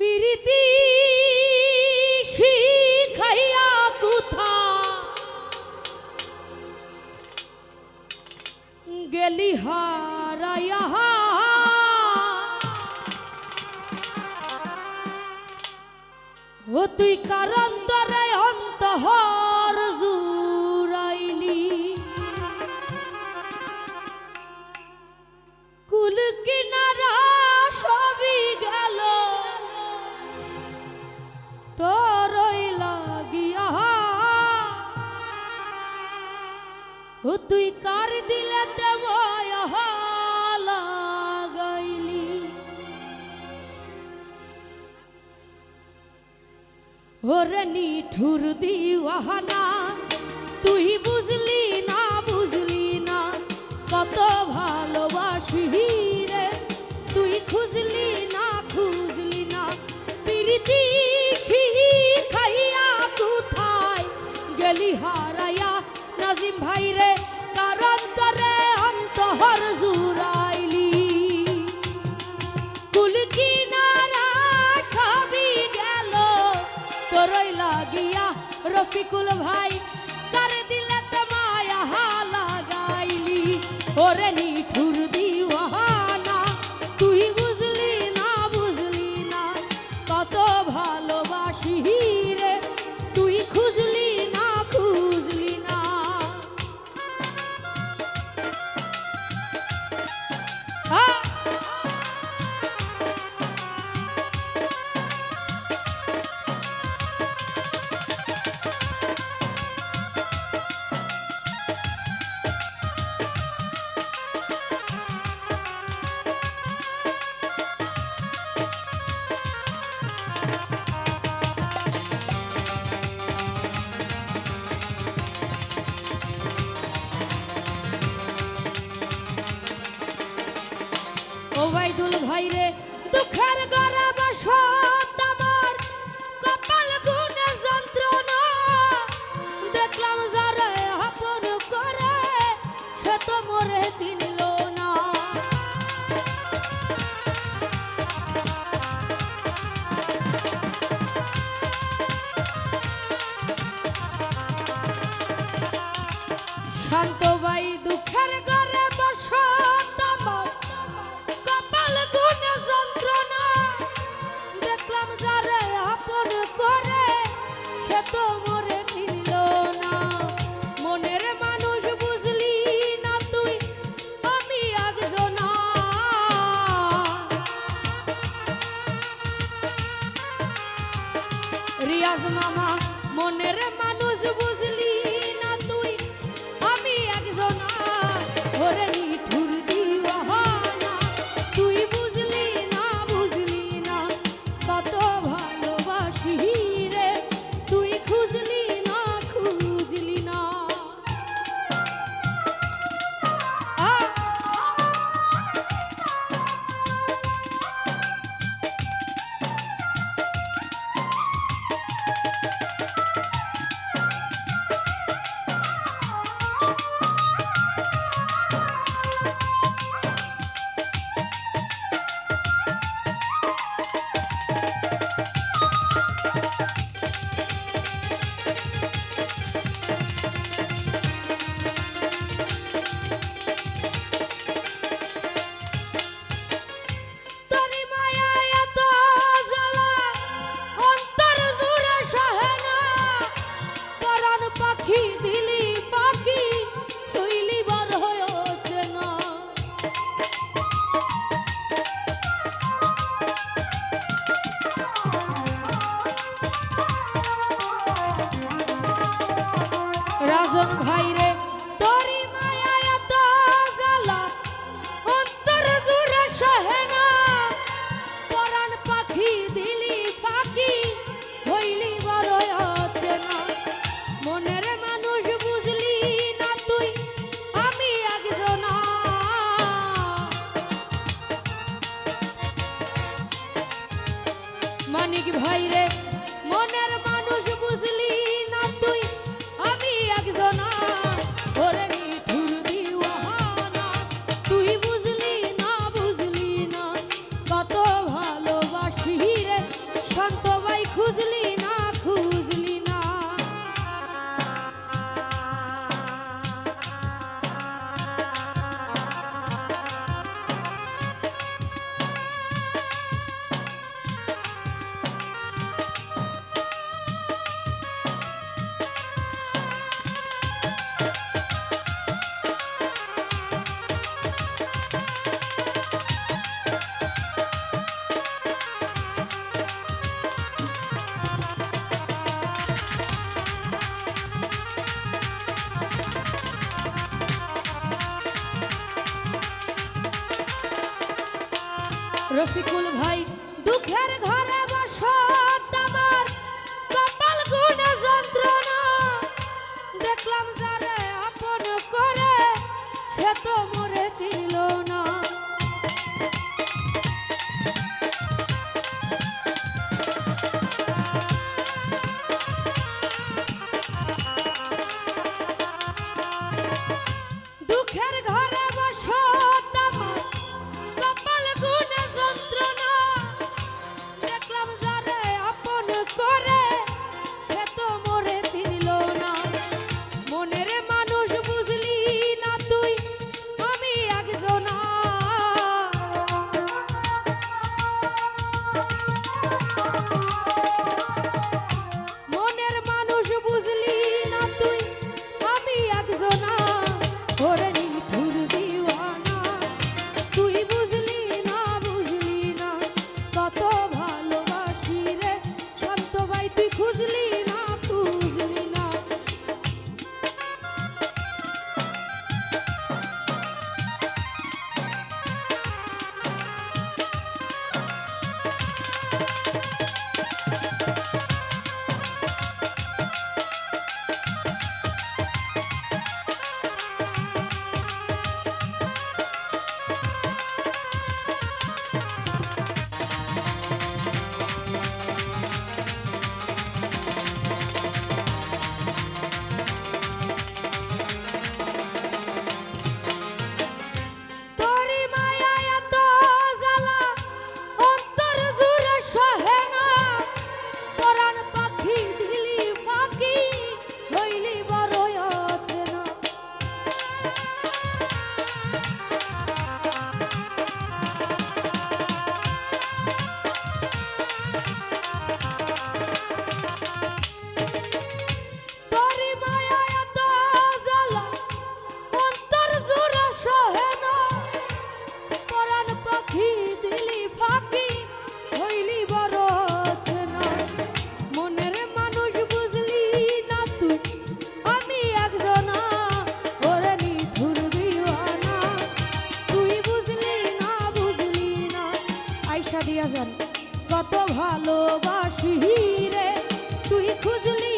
পিরিতি শিখাইয়া কুথা গেলি হারাইয়া ও তুই কারন্তরে অন্তহর জুরাইলি কুল কিনারা সবই গেল তোরই লাগিয়া ও তুই কার দিলে লাগাইলি ওরে নিঠুর দিওয়ানা তুই বুঝলি না কত ভালোবাসি রে তুই খুঁজলি না প্রীতি খাইয়া কোথায় গেলি হারাইয়া নাজিম ভাই রে কারণ তরে অন্তহর জুরাইলি কুল কিনারা সবই গেল তোরই লাগিয়া রফিকুল ভাই কার দিলে মায়া লাগাইলি ওরে নিঠুর দিওয়ানা তুই বুঝলি না কত ভালোবাসি রে তুই খুঁজলি না ওবাইদুল ভাই রে দুঃখের গড়ে বসত আমার কপাল গুণে যন্ত্রণা দেখলাম যারে আপন করে সে তো মরে চিনল না শান্ত ভাই দুঃখের গড়ে বসত আমার কপাল গুণে যন্ত্রণা দেখলাম যারে আপন করে সে তো মরে চিনল না মনের মানুষ বুঝলি না তুই আমি একজনা রিয়াজ মামা মনের মানুষ বুঝলি না তুই আমি একজনা ওরে নিঠুর দিওয়ানা তুই বুঝলি না কত ভালোবাসি রে তুই খুঁজলি না রাজন ভাই রে তোরি মায়া এত জ্বালা অন্তর জুড়ে সহে না পরাণ পাখি দিলি পাখি হইলি বড় অচেনা মনের মানুষ বুঝলি না তুই আমি একজনা মানিক ভাই রে মনের মানুষ বুঝলি না তুই আমি একজনা ওরে নিঠুর দিওয়ানা তুই বুঝলি না কত ভালোবাসি রে রফিকুল ভাই দুঃখের ঘরে বসত আমার কপাল গুণে যন্ত্রণা দেখলাম যারে আপন করে সে তো মরে ছিল না দুঃখের ঘরে বসত আমার কপাল গুণে যন্ত্রণা দেখলাম যারে আপন করে সে তো মরে ছিল না মনের মানুষ বুঝলি না তুই আমি একজনা মনের মানুষ বুঝলি না তুই আমি একজনা ওরে নিঠুর দিওয়ানা তুই বুঝলি না কত ভালোবাসি রে শান্ত ভাই তুই খুঁজলি না বুঝলি না তোরি মায়া এত জ্বালা অন্তর জুড়ে সহে না পরাণ পাখি দিলি ফাঁকি হইলি বড় অচেনা তোরি মায়া এত জ্বালা অন্তর জুড়ে সহে না পরাণ পাখি দিলি ফাঁকি হইলি বড় অচেনা মনের মানুষ বুঝলি না তুই আমি একজনা ওরে নিঠুর দিওয়ানা তুই বুঝলি না আয়শা দিয়া যান কত ভালোবাসি রে তুই খুঁজলি